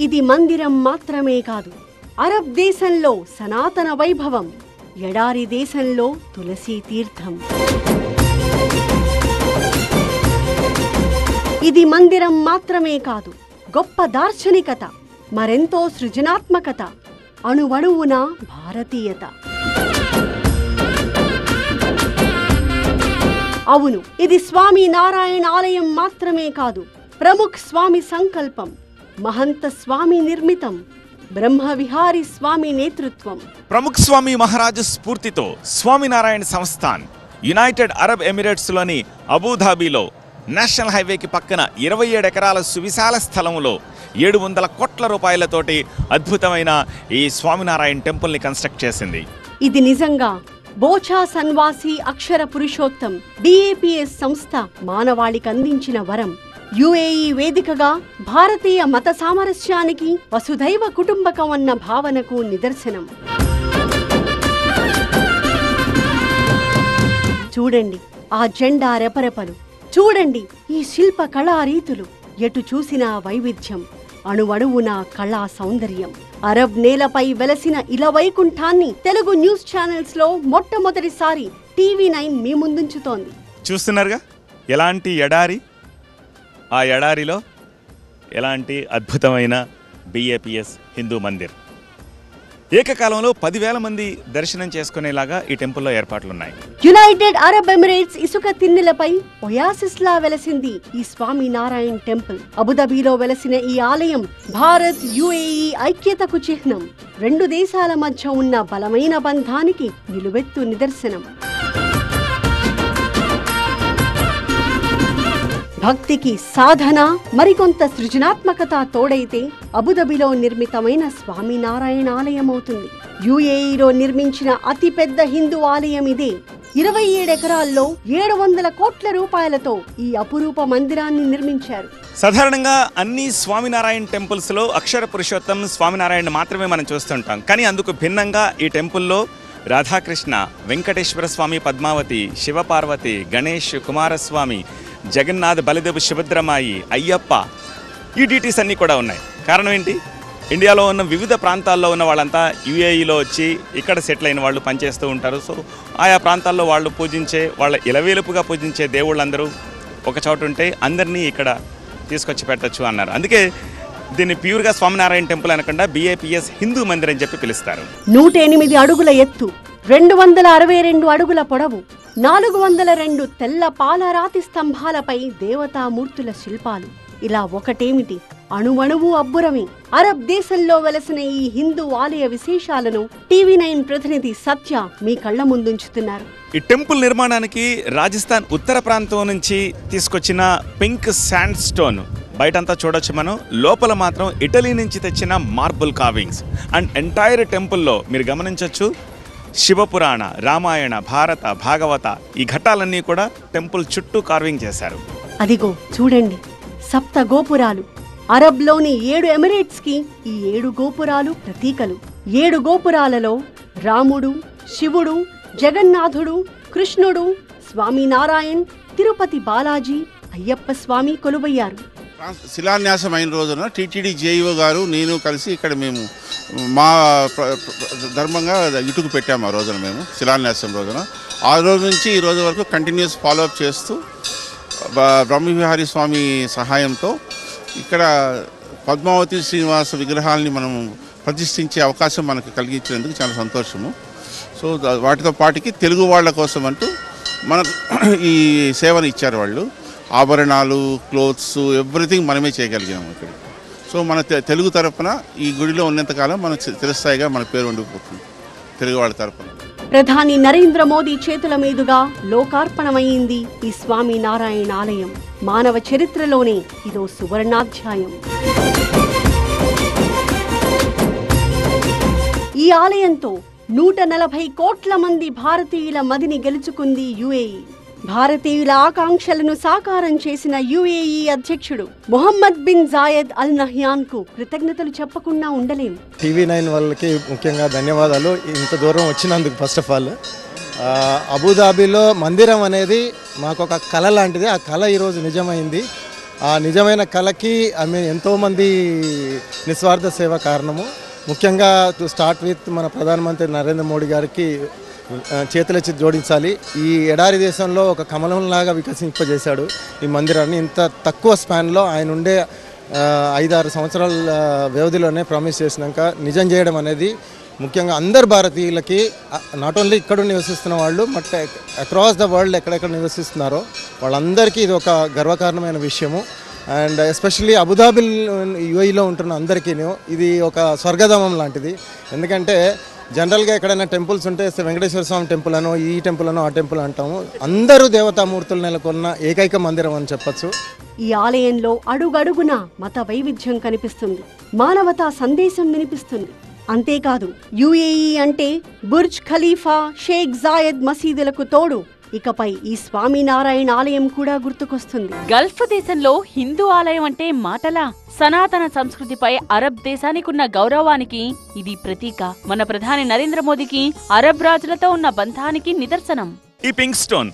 ఇది మందిరం మాత్రమే కాదు, అరబ్ దేశంలో సనాతన వైభవం, ఎడారి దేశంలో తులసి తీర్థం. ఇది మందిరం మాత్రమే కాదు, గొప్ప దార్శనికత, మరెంతో సృజనాత్మకత, అణువణువున భారతీయత. అవును, ఇది స్వామి నారాయణ ఆలయం మాత్రమే కాదు, ప్రముఖ్ స్వామి సంకల్పం, మహంత స్వామి నిర్మితం, బ్రహ్మవిహారి స్వామి నేతృత్వం. ప్రముఖ్ స్వామి మహారాజు స్ఫూర్తితో స్వామినారాయణ సంస్థాన్ యునైటెడ్ అరబ్ ఎమిరేట్స్లోని అబుధాబీలో నేషనల్ హైవేకి పక్కన 27 ఎకరాల సువిశాల స్థలంలో 700 కోట్ల రూపాయలతోటి అద్భుతమైన ఈ స్వామినారాయణ టెంపుల్ని కన్స్ట్రక్ట్ చేసింది. ఇది నిజంగా బోచా సన్వాసి అక్షర పురుషోత్తం BAPS సంస్థ మానవాళికి అందించిన వరం. UAE వేదికగా భారతీయ మత సామరస్యానికి, వసుధైవ కుటుంబకం అన్న భావనకు నిదర్శనం. చూడండి ఆ జెండా రెపరెపలు, చూడండి ఈ శిల్ప కళారీతులు, ఎటు చూసినా వైవిధ్యం, అణువణువున కళా సౌందర్యం. అరబ్ నేలపై వెలసిన ఇలవైకుంఠాన్ని తెలుగు న్యూస్ ఛానల్స్ లో మొట్టమొదటిసారి TV9 మీ ముందుంచుతోంది. చూస్తున్నారుగా ఎలాంటి ఎడారి, ఆ ఎడారిలో ఎలాంటి అద్భుతమైన BAPS హిందూ మందిర్. ఏకకాలంలో 10,000 మంది దర్శనం చేసుకునేలాగా ఈ టెంపుల్లో ఏర్పాట్లున్నాయి. యునైటెడ్ అరబ్ ఎమిరేట్స్ ఇసుక తిన్నెలపై ఒయాసిస్ లా వెలసింది ఈ స్వామి నారాయణ టెంపుల్. అబుదాబీలో వెలసిన ఈ ఆలయం భారత్ UAE ఐక్యతకు చిహ్నం, 2 దేశాల మధ్య ఉన్న బలమైన బంధానికి నిలువెత్తు నిదర్శనం. భక్తికి సాధన, మరికొంత సృజనాత్మకత తోడైతే అబుదాబిలో నిర్మితమైన స్వామినారాయణ ఆలయం అవుతుంది. UAEలో నిర్మించిన అతిపెద్ద హిందూ ఆలయం ఇదే. 27 ఎకరాల్లో 700 కోట్ల రూపాయలతో ఈ అపురూప మందిరాన్ని నిర్మించారు. సాధారణంగా అన్ని స్వామినారాయణ టెంపుల్స్లో అక్షర పురుషోత్తం స్వామినారాయణ మాత్రమే మనం చూస్తుంటాం. కానీ అందుకు భిన్నంగా ఈ టెంపుల్లో రాధాకృష్ణ, వెంకటేశ్వర స్వామి, పద్మావతి, శివపార్వతి, గణేష్, కుమారస్వామి, జగన్నాథ్, బలదేవ్, సుభద్రమాయి, అయ్యప్ప, ఈ డీటీస్ అన్నీ కూడా ఉన్నాయి. కారణం ఏంటి? ఇండియాలో ఉన్న వివిధ ప్రాంతాల్లో ఉన్న వాళ్ళంతా UAEలో వచ్చి ఇక్కడ సెటిల్ అయిన వాళ్ళు పనిచేస్తూ ఉంటారు. సో ఆయా ప్రాంతాల్లో వాళ్ళు పూజించే, వాళ్ళ ఇలవేలుపుగా పూజించే దేవుళ్ళందరూ ఒక చోట ఉంటే అందరినీ ఇక్కడ తీసుకొచ్చి పెట్టచ్చు అన్నారు. అందుకే దీన్ని ప్యూర్గా స్వామినారాయణ టెంపుల్ అనకుండా BAPS హిందూ మందిర్ అని చెప్పి పిలుస్తారు. 108 అడుగుల ఎత్తు, 262 అడుగుల పొడవు, 402 తెల్ల పాలరాతి స్తంభాలపై దేవతామూర్తుల శిల్పాలు. ఇలా ఒకటేమిటి, అణువణువు అబ్బురమే. అరబ్ దేశంలో వెలసిన ఈ హిందూ ఆలయ విశేషాలను TV9 ప్రతినిధి సత్య మీ కళ్ల ముందుంచుతున్నారు. ఈ టెంపుల్ నిర్మాణానికి రాజస్థాన్ ఉత్తర ప్రాంతం నుంచి తీసుకొచ్చిన పింక్ శాండ్ స్టోన్ బయటంతా చూడొచ్చు మనం. లోపల మాత్రం ఇటలీ నుంచి తెచ్చిన మార్బుల్ కార్వింగ్స్. అండ్ ఎంటైర్ టెంపుల్లో మీరు గమనించవచ్చు శివపురాణ, రామాయణ, భారత, భాగవత ఈ ఘట్టాలన్నీ కూడా టెంపుల్ చుట్టూ కార్వింగ్ చేశారు. అదిగో చూడండి, సప్త గోపురాలు. అరబ్లోని 7 ఎమిరేట్స్కి ఈ 7 గోపురాలు ప్రతీకలు. 7 గోపురాలలో రాముడు, శివుడు, జగన్నాథుడు, కృష్ణుడు, స్వామినారాయణ్, తిరుపతి బాలాజీ, అయ్యప్ప స్వామి కొలువయ్యారు. శిలాన్యాసం అయిన రోజున TTD JEO గారు, నేను కలిసి ఇక్కడ మేము మా ధర్మంగా ఇటుకు పెట్టాము. ఆ రోజున మేము శిలాన్యాసం రోజున, ఆ రోజు నుంచి ఈ రోజు వరకు కంటిన్యూస్ ఫాలోఅప్ చేస్తూ బ్రహ్మవిహారీ స్వామి సహాయంతో ఇక్కడ పద్మావతి శ్రీనివాస విగ్రహాలని మనం ప్రతిష్ఠించే అవకాశం మనకు కలిగించినందుకు చాలా సంతోషము. సో వాటితో పాటుకి తెలుగు వాళ్ళ కోసం అంటూ మనకు ఈ సేవను ఇచ్చారు వాళ్ళు. ఆభరణాలు, క్లోత్స్, ఎవ్రీథింగ్ మనమే చేయగలిగాము ఇక్కడ. సో మన తెలుగు తరపున ఈ గుడిలో ఉన్నంతకాలం మన చిరస్థాయిగా మన పేరు ఉండిపోతుంది తెలుగు వాళ్ళ తరపున. ప్రధాని నరేంద్ర మోదీ చేతుల మీదుగా లోకార్పణమైంది ఈ స్వామి నారాయణ ఆలయం. మానవ చరిత్రలోనే ఇదో సువర్ణాధ్యాయం. ఈ ఆలయంతో 140 కోట్ల మంది భారతీయుల మదిని గెలుచుకుంది UAE. భారతీయుల ఆకాంక్షలను సాకారం చేసిన UAE అధ్యక్షుడు Mohamed bin Zayed Al Nahyan కు కృతజ్ఞతలు చెప్పకుండా ఉండలేం. TV9 వాళ్ళకి ముఖ్యంగా ధన్యవాదాలు ఇంత దూరం వచ్చినందుకు. ఫస్ట్ ఆఫ్ ఆల్ అబుదాబిలో మందిరం అనేది మాకు ఒక కళ లాంటిది. ఆ కళ ఈరోజు నిజమైంది. ఆ నిజమైన కళకి ఎంతోమంది నిస్వార్థ సేవ కారణము. ముఖ్యంగా టు స్టార్ట్ విత్ మన ప్రధానమంత్రి నరేంద్ర మోడీ గారికి చేతులెత్తి జోడించాలి. ఈ ఎడారి దేశంలో ఒక కమలంలాగా వికసింపజేశాడు ఈ మందిరాన్ని. ఇంత తక్కువ స్పాన్లో ఆయన ఉండే 5-6 సంవత్సరాల వ్యవధిలోనే ప్రామిస్ చేసినాక నిజం చేయడం అనేది ముఖ్యంగా అందరు భారతీయులకి, నాట్ ఓన్లీ ఇక్కడ నివసిస్తున్న వాళ్ళు బట్ అక్రాస్ ద వరల్డ్ ఎక్కడెక్కడ నివసిస్తున్నారో వాళ్ళందరికీ ఇది ఒక గర్వకారణమైన విషయము. అండ్ ఎస్పెషల్లీ అబుదాబి యూఏఈలో ఉంటున్న అందరికీ ఇది ఒక స్వర్గధామం లాంటిది. ఎందుకంటే జనరల్గా ఎక్కడైనా టెంపుల్స్ ఉంటే వెంకటేశ్వర స్వామి టెంపుల్ అనో, ఈ టెంపుల్ అనో, ఆ టెంపుల్ అంటాము. అందరూ దేవతామూర్తులు నెలకొన్న ఏకైక మందిరం అని చెప్పచ్చు. ఈ ఆలయంలో అడుగడుగునా మత వైవిధ్యం కనిపిస్తుంది, మానవతా సందేశం వినిపిస్తుంది. అంతేకాదు యుఏఈ అంటే బుర్జ్ ఖలీఫా, షేక్ జాయద్ మసీదులకు తోడు ఇకపై ఈ స్వామినారాయణ ఆలయం కూడా గుర్తుకొస్తుంది. గల్ఫ్ దేశంలో హిందూ ఆలయం అంటే మాటలా? సనాతన సంస్కృతిపై అరబ్ దేశానికున్న గౌరవానికి ఇది ప్రతీక. మన ప్రధాని నరేంద్ర మోదీకి అరబ్ రాజులతో ఉన్న బంధానికి నిదర్శనం. ఈ పింక్ స్టోన్,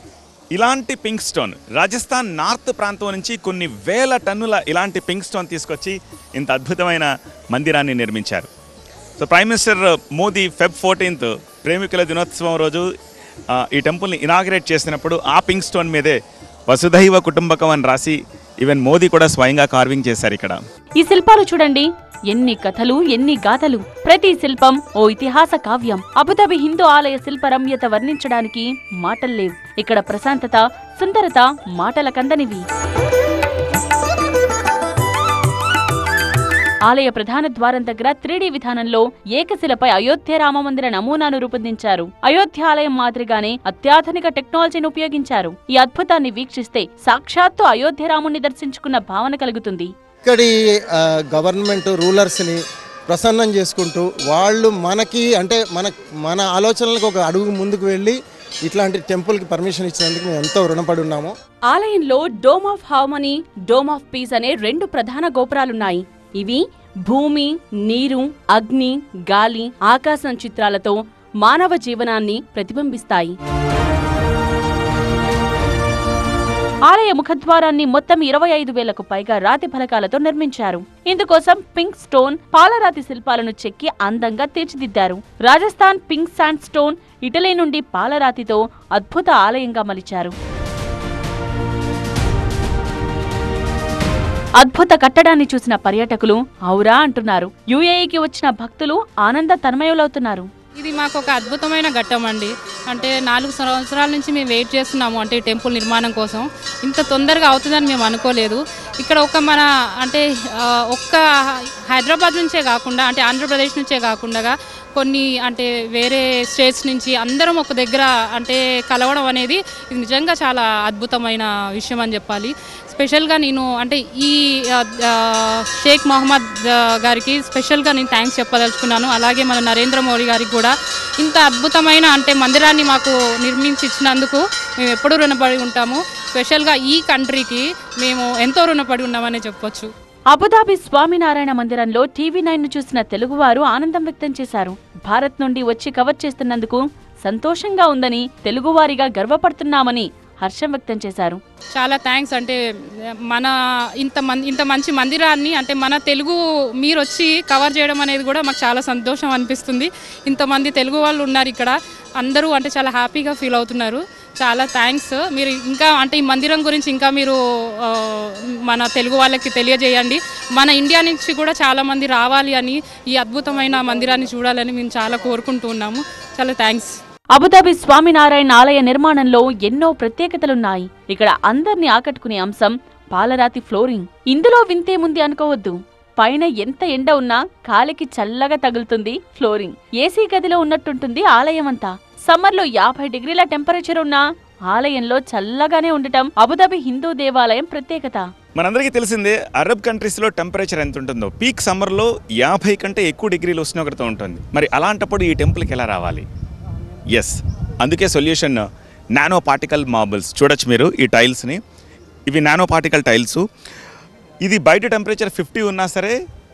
ఇలాంటి పింక్ స్టోన్ రాజస్థాన్ నార్త్ ప్రాంతం నుంచి కొన్ని వేల టన్నుల ఇలాంటి పింక్ స్టోన్ తీసుకొచ్చి ఇంత అద్భుతమైన మందిరాన్ని నిర్మించారు. So prime minister Modi Feb 14 ప్రేమికుల దినోత్సవం రోజు ఈ టెంపుల్ని ఇనాగ్రేట్ చేసినప్పుడు ఆ పింక్ స్టోన్ మీదే వసుధైవ కుటుంబకం అని రాసి ఈవెన్ మోదీ కూడా స్వయంగా కార్వింగ్ చేశారు ఇక్కడ. ఈ శిల్పాలు చూడండి, ఎన్ని కథలు, ఎన్ని గాథలు. ప్రతి శిల్పం ఓ ఇతిహాస కావ్యం. అబుదాబి హిందూ ఆలయ శిల్ప రమ్యత వర్ణించడానికి మాటల్లేవు. ఇక్కడ ప్రశాంతత, సుందరత మాటల కందనివి. ఆలయ ప్రధాన ద్వారం దగ్గర 3D విధానంలో ఏకశిలపై అయోధ్య రామమందిర నమూనాను రూపొందించారు. అయోధ్య ఆలయం మాదిరిగానే అత్యాధునిక టెక్నాలజీని ఉపయోగించారు. ఈ అద్భుతాన్ని వీక్షిస్తే సాక్షాత్తు అయోధ్య రాముణ్ణి దర్శించుకున్న భావన కలుగుతుంది. ఇక్కడి గవర్నమెంట్ రూలర్స్ని ప్రసన్నం చేసుకుంటూ వాళ్ళు మనకి అంటే మన ఆలోచనలకు ఒక అడుగు ముందుకు వెళ్ళి ఇట్లాంటి టెంపుల్కి పర్మిషన్ ఇచ్చినందుకు మేము ఎంతో రుణపడి ఉన్నాము. ఆలయంలో dome of harmony, dome of piece అనే 2 ప్రధాన గోపురాలున్నాయి. ఇవి భూమి, నీరు, అగ్ని, గాలి, ఆకాశం చిత్రాలతో మానవ జీవనాన్ని ప్రతిబింబిస్తాయి. ఆలయ ముఖద్వారాన్ని మొత్తం 25,000కు పైగా రాతి ఫలకాలతో నిర్మించారు. ఇందుకోసం పింక్ స్టోన్, పాలరాతి శిల్పాలను చెక్కి అందంగా తీర్చిదిద్దారు. Rajasthan pink sand stone, Italy నుండి పాలరాతితో అద్భుత ఆలయంగా మలిచారు. అద్భుత కట్టడాన్ని చూసిన పర్యాటకులు ఔరా అంటున్నారు. యుఏఈకి వచ్చిన భక్తులు ఆనంద తన్మయులవుతున్నారు. ఇది మాకు ఒక అద్భుతమైన ఘట్టం అండి. అంటే 4 సంవత్సరాల నుంచి మేము వెయిట్ చేస్తున్నాము అంటే ఈ టెంపుల్ నిర్మాణం కోసం. ఇంత తొందరగా అవుతుందని మేము అనుకోలేదు. ఇక్కడ ఒక్క హైదరాబాద్ నుంచే కాకుండా అంటే ఆంధ్రప్రదేశ్ నుంచే కాకుండా కొన్ని అంటే వేరే స్టేట్స్ నుంచి అందరం ఒక దగ్గర అంటే కలవడం అనేది ఇది నిజంగా చాలా అద్భుతమైన విషయం అని చెప్పాలి. స్పెషల్గా నేను అంటే ఈ షేక్ మహమ్మద్ గారికి స్పెషల్గా నేను థ్యాంక్స్ చెప్పదలుచుకున్నాను. అలాగే మన నరేంద్ర మోడీ గారికి కూడా ఇంత అద్భుతమైన అంటే మందిరాన్ని మాకు నిర్మించి ఇచ్చినందుకు మేము ఎప్పుడూ రుణపడి ఉంటాము. స్పెషల్గా ఈ కంట్రీకి మేము ఎంతో రుణపడి ఉన్నామని చెప్పొచ్చు. అబుదాబి స్వామినారాయణ మందిరంలో TV9 ను చూసిన తెలుగువారు ఆనందం వ్యక్తం చేశారు. భారత్ నుండి వచ్చి కవర్ చేస్తున్నందుకు సంతోషంగా ఉందని, తెలుగువారిగా గర్వపడుతున్నామని హర్షం వ్యక్తం చేశారు. చాలా థ్యాంక్స్. అంటే మన ఇంత మంచి మందిరాన్ని అంటే మన తెలుగు మీరు వచ్చి కవర్ చేయడం అనేది కూడా మాకు చాలా సంతోషం అనిపిస్తుంది. ఇంతమంది తెలుగు వాళ్ళు ఉన్నారు ఇక్కడ, అందరూ అంటే చాలా హ్యాపీగా ఫీల్ అవుతున్నారు. చాలా థ్యాంక్స్. మీరు ఇంకా అంటే ఈ మందిరం గురించి ఇంకా మీరు మన తెలుగు వాళ్ళకి తెలియజేయండి. మన ఇండియా నుంచి కూడా చాలామంది రావాలి అని, ఈ అద్భుతమైన మందిరాన్ని చూడాలని మేము చాలా కోరుకుంటూ ఉన్నాము. చాలా థ్యాంక్స్. అబుదాబి స్వామినారాయణ ఆలయ నిర్మాణంలో ఎన్నో ప్రత్యేకతలున్నాయి. ఇక్కడ అందర్నీ ఆకట్టుకునే అంశం పాలరాతి ఫ్లోరింగ్. ఇందులో వింతేముంది అనుకోవద్దు. పైన ఎంత ఎండ ఉన్నా కాలికి చల్లగా తగులుతుంది ఫ్లోరింగ్. ఏసీ గదిలో ఉన్నట్టుంటుంది ఆలయం అంతా. సమ్మర్లో 50 డిగ్రీల టెంపరేచర్ ఉన్నా ఆలయంలో చల్లగానే ఉండటం అబుదాబి హిందూ దేవాలయం ప్రత్యేకత. మనందరికీ తెలిసిందే అరబ్ కంట్రీస్లో టెంపరేచర్ ఎంత ఉంటుందో. పీక్ సమ్మర్లో 50 కంటే ఎక్కువ డిగ్రీల ఉష్ణోగ్రత ఉంటుంది. మరి అలాంటప్పుడు ఈ టెంపుల్కి ఎలా రావాలి? ఎస్, అందుకే సొల్యూషన్ నానో పార్టికల్ మార్బుల్స్. చూడొచ్చు మీరు ఈ టైల్స్ని. ఇవి నానో పార్టికల్ టైల్స్. ఇది బయట టెంపరేచర్ 50 ఉన్నా సరే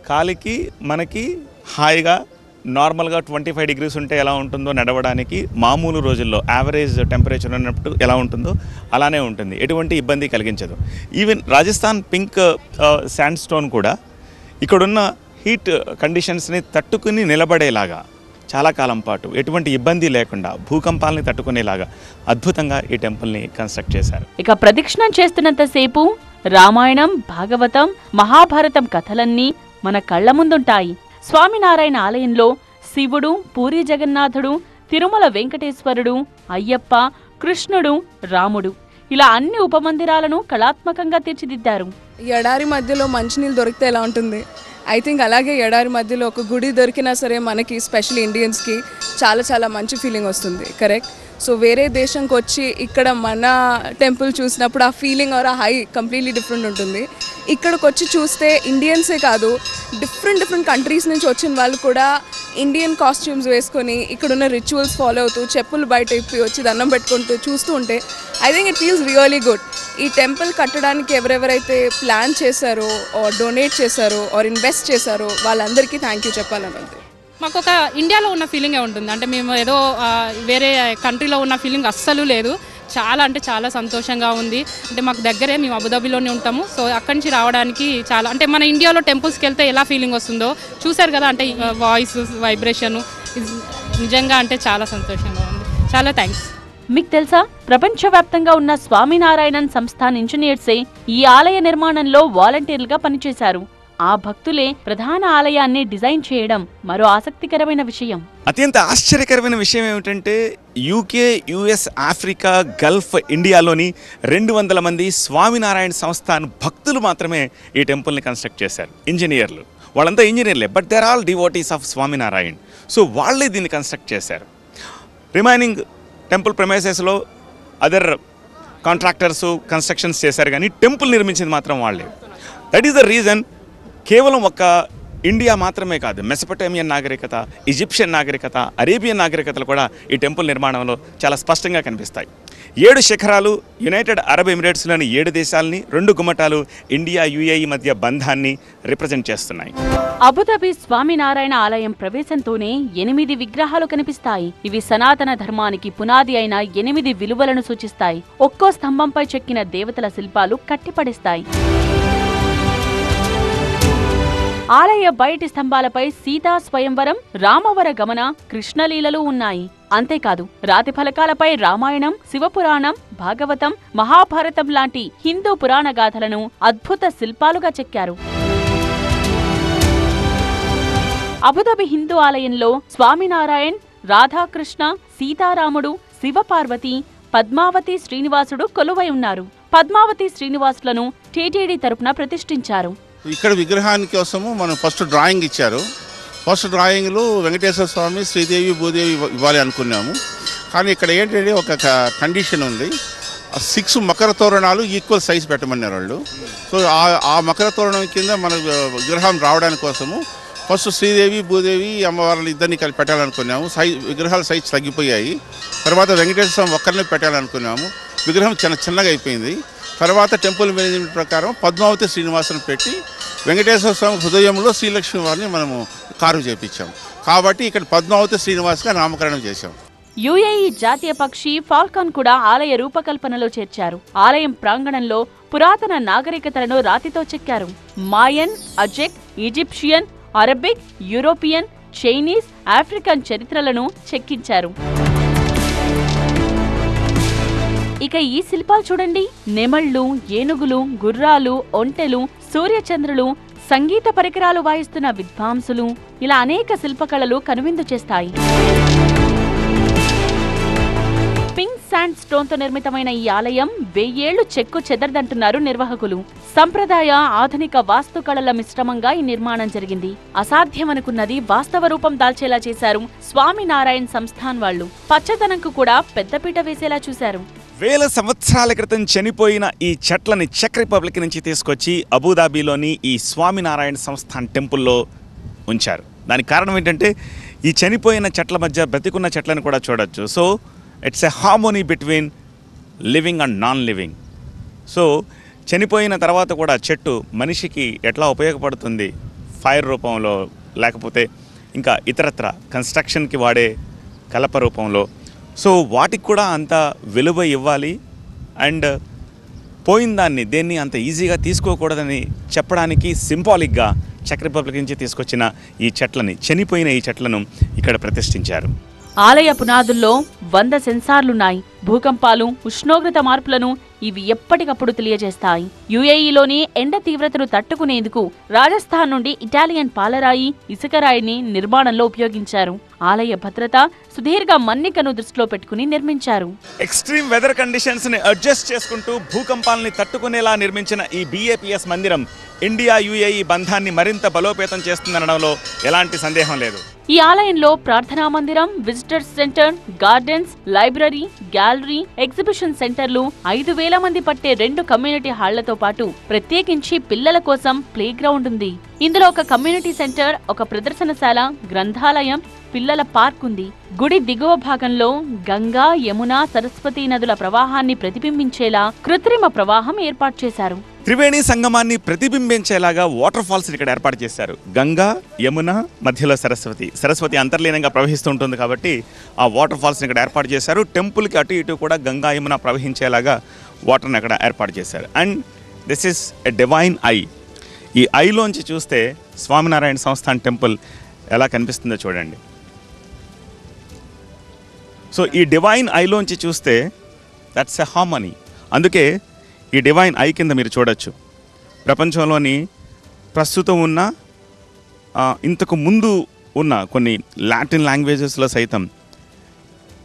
కాలికి మనకి హాయిగా నార్మల్గా 25 degrees ఉంటే ఎలా ఉంటుందో నడవడానికి, మామూలు రోజుల్లో యావరేజ్ టెంపరేచర్ ఉన్నప్పుడు ఎలా ఉంటుందో అలానే ఉంటుంది, ఎటువంటి ఇబ్బంది కలిగించదు. Even Rajasthan pink sand stone కూడా ఇక్కడున్న హీట్ కండిషన్స్ని తట్టుకుని నిలబడేలాగా చాలా కాలం పాటు ఎటువంటి ఇబ్బంది లేకుండా భూకంపాలని తట్టుకునేలాగా అద్భుతంగా ఈ టెంపుల్ని కన్స్ట్రక్ట్ చేశారు. ఇక ప్రదక్షిణం చేస్తున్నంతసేపు రామాయణం, భాగవతం, మహాభారతం కథలన్నీ మన కళ్ల ముందుంటాయి. స్వామినారాయణ ఆలయంలో శివుడు, పూరీ జగన్నాథుడు, తిరుమల వెంకటేశ్వరుడు, అయ్యప్ప, కృష్ణుడు, రాముడు ఇలా అన్ని ఉపమందిరాలను కళాత్మకంగా తీర్చిదిద్దారు. ఎడారి మధ్యలో మంచినీళ్ళు దొరికితే ఎలా ఉంటుంది? ఐ థింక్ అలాగే ఎడారి మధ్యలో ఒక గుడి దొరికినా సరే మనకి స్పెషల్లీ ఇండియన్స్కి చాలా చాలా మంచి ఫీలింగ్ వస్తుంది. కరెక్ట్. సో వేరే దేశంకి వచ్చి ఇక్కడ మన టెంపుల్ చూసినప్పుడు ఆ ఫీలింగ్ ఆర్ ఆ హై కంప్లీట్లీ డిఫరెంట్ ఉంటుంది. ఇక్కడికి వచ్చి చూస్తే ఇండియన్సే కాదు, డిఫరెంట్ కంట్రీస్ నుంచి వచ్చిన వాళ్ళు కూడా ఇండియన్ కాస్ట్యూమ్స్ వేసుకొని ఇక్కడున్న రిచువల్స్ ఫాలో అవుతూ చెప్పులు బయట ఇప్పి వచ్చి దండం పెట్టుకుంటూ చూస్తూ ఉంటే I think it feels really good. ఈ టెంపుల్ కట్టడానికి ఎవరెవరైతే ప్లాన్ చేశారో ఆర్ డొనేట్ చేశారో ఆర్ ఇన్వెస్ట్ చేశారో వాళ్ళందరికీ థ్యాంక్ యూ చెప్పాలన్నది. మాకు ఒక ఇండియాలో ఉన్న ఫీలింగే ఉంటుంది. అంటే మేము ఏదో వేరే కంట్రీలో ఉన్న ఫీలింగ్ అస్సలు లేదు. చాలా అంటే చాలా సంతోషంగా ఉంది. అంటే మాకు దగ్గరే, మేము అబుదాబిలోనే ఉంటాము. సో అక్కడి నుంచి రావడానికి చాలా, అంటే మన ఇండియాలో టెంపుల్స్కి వెళ్తే ఎలా ఫీలింగ్ వస్తుందో చూశారు కదా. అంటే వాయిస్ వైబ్రేషన్ నిజంగా అంటే చాలా సంతోషంగా ఉంది. చాలా థ్యాంక్స్. మీకు తెలుసా, ప్రపంచవ్యాప్తంగా ఉన్న స్వామినారాయణన్ సంస్థాన్ ఇంజనీర్సే ఈ ఆలయ నిర్మాణంలో వాలంటీర్లుగా పనిచేశారు. ఆ భక్తులే ప్రధాన ఆలయాన్ని డిజైన్ చేయడం మరో ఆసక్తికరమైన విషయం. అత్యంత ఆశ్చర్యకరమైన విషయం ఏమిటంటే యూకే, యుఎస్, ఆఫ్రికా, గల్ఫ్, ఇండియాలోని 200 మంది స్వామినారాయణ సంస్థాన్ భక్తులు మాత్రమే ఈ టెంపుల్ని కన్స్ట్రక్ట్ చేశారు. ఇంజనీర్లు, వాళ్ళంతా ఇంజనీర్లే, but they're all devotees of Swaminarayan. So వాళ్ళే దీన్ని కన్స్ట్రక్ట్ చేశారు. రిమైనింగ్ టెంపుల్ ప్రెమైసెస్లో అదర్ కాంట్రాక్టర్స్ కన్స్ట్రక్షన్స్ చేశారు, కానీ టెంపుల్ నిర్మించింది మాత్రం వాళ్ళే. That is the reason. కేవలం ఒక్క ఇండియా మాత్రమే కాదు, మెసొపొటేమియన్ నాగరికత, ఈజిప్షియన్ నాగరికత, అరేబియన్ నాగరికతలు కూడా ఈ టెంపుల్ నిర్మాణంలో చాలా స్పష్టంగా కనిపిస్తాయి. 7 శిఖరాలు యునైటెడ్ అరబ్ ఎమిరేట్స్లోని 7 దేశాలని, 2 గుమ్మటాలు ఇండియా, యుఏఈ మధ్య బంధాన్ని రిప్రజెంట్ చేస్తున్నాయి. అబుదాబి స్వామినారాయణ ఆలయం ప్రవేశంతోనే 8 విగ్రహాలు కనిపిస్తాయి. ఇవి సనాతన ధర్మానికి పునాది అయిన 8 విలువలను సూచిస్తాయి. ఒక్కో స్తంభంపై చెక్కిన దేవతల శిల్పాలు కట్టిపడేస్తాయి. ఆలయ బయటి స్తంభాలపై సీతా స్వయంవరం, రామవర గమన, కృష్ణలీలలు ఉన్నాయి. అంతేకాదు, రాతి ఫలకాలపై రామాయణం, శివపురాణం, భాగవతం, మహాభారతం లాంటి హిందూ పురాణ గాథలను అద్భుత శిల్పాలుగా చెక్కారు. అబుదాబి హిందూ ఆలయంలో స్వామినారాయణ్, రాధాకృష్ణ, సీతారాముడు, శివపార్వతి, పద్మావతి శ్రీనివాసుడు కొలువై ఉన్నారు. పద్మావతి శ్రీనివాసులను టీటీడీ తరపున ప్రతిష్ఠించారు. ఇక్కడ విగ్రహానికి కోసము మనం ఫస్ట్ డ్రాయింగ్ ఇచ్చారు. ఫస్ట్ డ్రాయింగ్లో వెంకటేశ్వర స్వామి, శ్రీదేవి, భూదేవి ఇవ్వాలి అనుకున్నాము. కానీ ఇక్కడ ఏంటంటే ఒక కండిషన్ ఉంది. 6 మకర తోరణాలు ఈక్వల్ సైజ్ పెట్టమన్నారు వాళ్ళు. సో ఆ మకర తోరణం కింద మన విగ్రహం రావడానికి కోసము ఫస్ట్ శ్రీదేవి, భూదేవి అమ్మవార్లు ఇద్దరిని కలిపి పెట్టాలనుకున్నాము. విగ్రహాల సైజ్ తగ్గిపోయాయి. తర్వాత వెంకటేశ్వర స్వామి ఒక్కరిని పెట్టాలనుకున్నాము. విగ్రహం చిన్నగా అయిపోయింది. తర్వాత టెంపుల్ మేనేజ్మెంట్ ప్రకారం పద్మావతి శ్రీనివాసుని పెట్టి వెంకటేశ్వర స్వామి హృదయంలో శ్రీలక్ష్మి వారిని మనము కారు చేపించాం. కాబట్టి ఇక్కడ పద్మావతి శ్రీనివాస్గా నామకరణం చేశాం. యుఏఈ జాతీయ పక్షి ఫాల్కాన్ కూడా ఆలయ రూపకల్పనలో చేర్చారు. ఆలయం ప్రాంగణంలో పురాతన నాగరికతలను రాతితో చెక్కారు. Mayan, Aztec, Egyptian, Arabic, European, Chinese, African చరిత్రలను చెక్కించారు. ఇక ఈ శిల్పాలు చూడండి. నెమళ్లు, ఏనుగులు, గుర్రాలు, ఒంటెలు, సూర్యచంద్రులు, సంగీత పరికరాలు వాయిస్తున్న విద్వాంసులు, ఇలా అనేక శిల్పకళలు కనువిందు చేస్తాయి. పింక్ శాండ్ స్టోన్ తో నిర్మితమైన ఈ ఆలయం 1000 ఏళ్లు చెక్కు చెదరదంటున్నారు నిర్వాహకులు. సంప్రదాయ, ఆధునిక వాస్తుకళల మిశ్రమంగా ఈ నిర్మాణం జరిగింది. అసాధ్యమనుకున్నది వాస్తవ రూపం దాల్చేలా చేశారు స్వామినారాయణ్ సంస్థాన్ వాళ్ళు. పచ్చదనంకు కూడా పెద్దపీట వేసేలా చూశారు. వేల సంవత్సరాల క్రితం చనిపోయిన ఈ చెట్లని చెక్ రిపబ్లిక్ నుంచి తీసుకొచ్చి అబుదాబిలోని ఈ స్వామినారాయణ సంస్థాన్ టెంపుల్లో ఉంచారు. దానికి కారణం ఏంటంటే ఈ చనిపోయిన చెట్ల మధ్య బ్రతికున్న చెట్లను కూడా చూడొచ్చు. So it's a harmony between living and non living. So చనిపోయిన తర్వాత కూడా చెట్టు మనిషికి ఎట్లా ఉపయోగపడుతుంది, ఫైర్ రూపంలో, లేకపోతే ఇంకా ఇతరత్ర కన్స్ట్రక్షన్కి వాడే కలప రూపంలో. సో వాటికి కూడా అంత విలువ ఇవ్వాలి అండ్ పోయిన దాన్ని దేన్ని అంత ఈజీగా తీసుకోకూడదని చెప్పడానికి సింబాలిక్గా చెక్ రిపబ్లిక్ నుంచి తీసుకొచ్చిన ఈ చెట్లని, చనిపోయిన ఈ చెట్లను ఇక్కడ ప్రతిష్ఠించారు. ఆలయ పునాదుల్లో 100 సెన్సార్లున్నాయి. భూకంపాలు, ఉష్ణోగ్రత మార్పులను ఇవి ఎప్పటికప్పుడు తెలియజేస్తాయి. యుఏఈలోని ఎండ తీవ్రతను తట్టుకునేందుకు రాజస్థాన్ నుండి ఇటాలియన్ పాలరాయి, ఇసుకరాయిని నిర్మాణంలో ఉపయోగించారు. ఆలయ భద్రత, సుదీర్ఘ మన్నికను దృష్టిలో పెట్టుకుని నిర్మించారు. ఎక్స్ట్రీమ్ వెదర్ కండిషన్స్ని అడ్జస్ట్ చేసుకుంటూ భూకంపాలని తట్టుకునేలా నిర్మించిన ఈ BAPS మందిరం ఇండియా యుఏఈ బంధాన్ని మరింత బలోపేతం చేస్తుందనడంలో ఎలాంటి సందేహం లేదు. ఈ ఆలయంలో ప్రార్థనా మందిరం, visitors centre, gardens, library, gallery, exhibition సెంటర్లు, 5,000 మంది పట్టే 2 కమ్యూనిటీ హాళ్లతో పాటు ప్రత్యేకించి పిల్లల కోసం ప్లే గ్రౌండ్ ఉంది. ఇందులో ఒక కమ్యూనిటీ సెంటర్, ఒక ప్రదర్శనశాల, గ్రంథాలయం, పిల్లల పార్క్ ఉంది. గుడి దిగువ భాగంలో గంగా, యమున, సరస్వతి నదుల ప్రవాహాన్ని ప్రతిబింబించేలా కృత్రిమ ప్రవాహం ఏర్పాటు చేశారు. త్రివేణి సంగమాన్ని ప్రతిబింబించేలాగా వాటర్ ఫాల్స్ ఇక్కడ ఏర్పాటు చేశారు. గంగా, యమున, మధ్యలో సరస్వతి అంతర్లీనంగా ప్రవహిస్తూ ఉంటుంది కాబట్టి ఆ వాటర్ ఫాల్స్ని ఇక్కడ ఏర్పాటు చేశారు. టెంపుల్కి అటు ఇటు కూడా గంగా, యమున ప్రవహించేలాగా వాటర్ని అక్కడ ఏర్పాటు చేశారు. And this is a divine I. ఈ ఐలోంచి చూస్తే స్వామినారాయణ సంస్థాన్ టెంపుల్ ఎలా కనిపిస్తుందో చూడండి. సో ఈ డివైన్ ఐలోంచి చూస్తే దట్స్ ఎ హార్మనీ. అందుకే ఈ డివైన్ ఐ కింద మీరు చూడొచ్చు ప్రపంచంలోని ప్రస్తుతం ఉన్న ఇంతకు ముందు ఉన్న కొన్ని లాటిన్ లాంగ్వేజెస్లో సైతం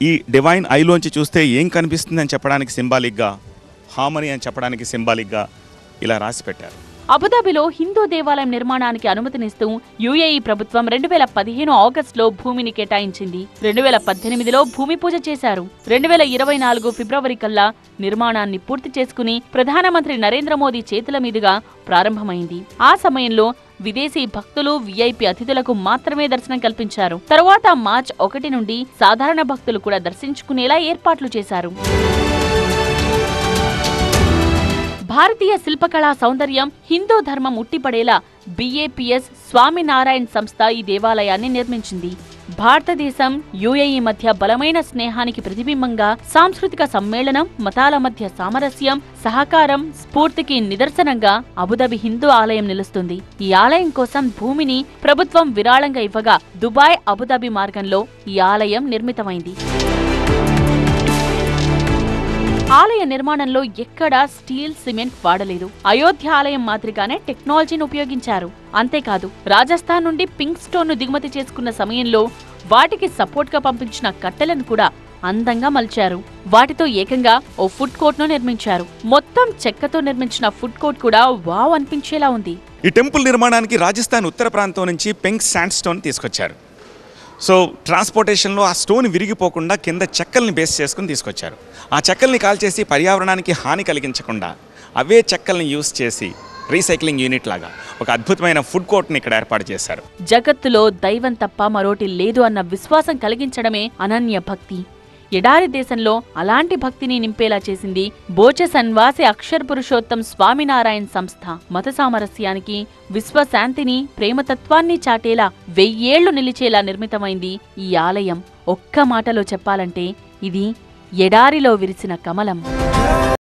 ఈ డివైన్ ఐలోంచి చూస్తే ఏం కనిపిస్తుంది అని చెప్పడానికి సింబాలిక్గా, హార్మనీ అని చెప్పడానికి సింబాలిక్గా ఇలా రాసి పెట్టారు. అబుదాబిలో హిందూ దేవాలయం నిర్మాణానికి అనుమతినిస్తూ యుఏఈ ప్రభుత్వం 2015 ఆగస్టులో భూమిని కేటాయించింది. 2018లో భూమి పూజ చేశారు. 2024 ఫిబ్రవరి కల్లా నిర్మాణాన్ని పూర్తి చేసుకుని ప్రధానమంత్రి నరేంద్ర మోదీ చేతుల మీదుగా ప్రారంభమైంది. ఆ సమయంలో విదేశీ భక్తులు, VIP అతిథులకు మాత్రమే దర్శనం కల్పించారు. తరువాత మార్చి 1 నుండి సాధారణ భక్తులు కూడా దర్శించుకునేలా ఏర్పాట్లు చేశారు. భారతీయ శిల్పకళా సౌందర్యం, హిందూ ధర్మం ఉట్టిపడేలా BAPS స్వామినారాయణ్ సంస్థ ఈ దేవాలయాన్ని నిర్మించింది. భారతదేశం, యుఏఈ మధ్య బలమైన స్నేహానికి ప్రతిబింబంగా సాంస్కృతిక సమ్మేళనం, మతాల మధ్య సామరస్యం, సహకారం, స్ఫూర్తికి నిదర్శనంగా అబుదాబి హిందూ ఆలయం నిలుస్తుంది. ఈ ఆలయం కోసం భూమిని ప్రభుత్వం విరాళంగా ఇవ్వగా దుబాయ్, అబుదాబి మార్గంలో ఈ ఆలయం నిర్మితమైంది. ఆలయ నిర్మాణంలో ఎక్కడా స్టీల్, సిమెంట్ వాడలేదు. అయోధ్య ఆలయం మాదిరిగానే టెక్నాలజీని ఉపయోగించారు. అంతేకాదు, రాజస్థాన్ నుండి పింక్ స్టోన్ ను దిగుమతి చేసుకున్న సమయంలో వాటికి సపోర్ట్ గా పంపించిన కట్టెలను కూడా అందంగా మలిచారు. వాటితో ఏకంగా ఓ ఫుడ్ కోర్ట్ ను నిర్మించారు. మొత్తం చెక్కతో నిర్మించిన ఫుడ్ కోర్ట్ కూడా వావ్ అనిపించేలా ఉంది. ఈ టెంపుల్ నిర్మాణానికి రాజస్థాన్ ఉత్తర ప్రాంతం నుంచి పింక్ శాండ్ స్టోన్ తీసుకొచ్చారు. సో ట్రాన్స్పోర్టేషన్లో ఆ స్టోన్ విరిగిపోకుండా కింద చెక్కల్ని బేస్ చేసుకుని తీసుకొచ్చారు. ఆ చెక్కల్ని కాల్చేసి పర్యావరణానికి హాని కలిగించకుండా అవే చెక్కల్ని యూజ్ చేసి రీసైక్లింగ్ యూనిట్ లాగా ఒక అద్భుతమైన ఫుడ్ కోర్ట్ని ఇక్కడ ఏర్పాటు చేశారు. జగత్తులో దైవం తప్ప మరోటి లేదు అన్న విశ్వాసం కలిగించడమే అనన్య భక్తి. ఎడారి దేశంలో అలాంటి భక్తిని నింపేలా చేసింది బోచసన్వాసి అక్షర పురుషోత్తం స్వామినారాయణ్ సంస్థ. మత సామరస్యానికి, విశ్వశాంతిని, ప్రేమతత్వాన్ని చాటేలా 1000 ఏళ్లు నిలిచేలా నిర్మితమైంది ఈ ఆలయం. ఒక్క మాటలో చెప్పాలంటే ఇది ఎడారిలో విరిసిన కమలం.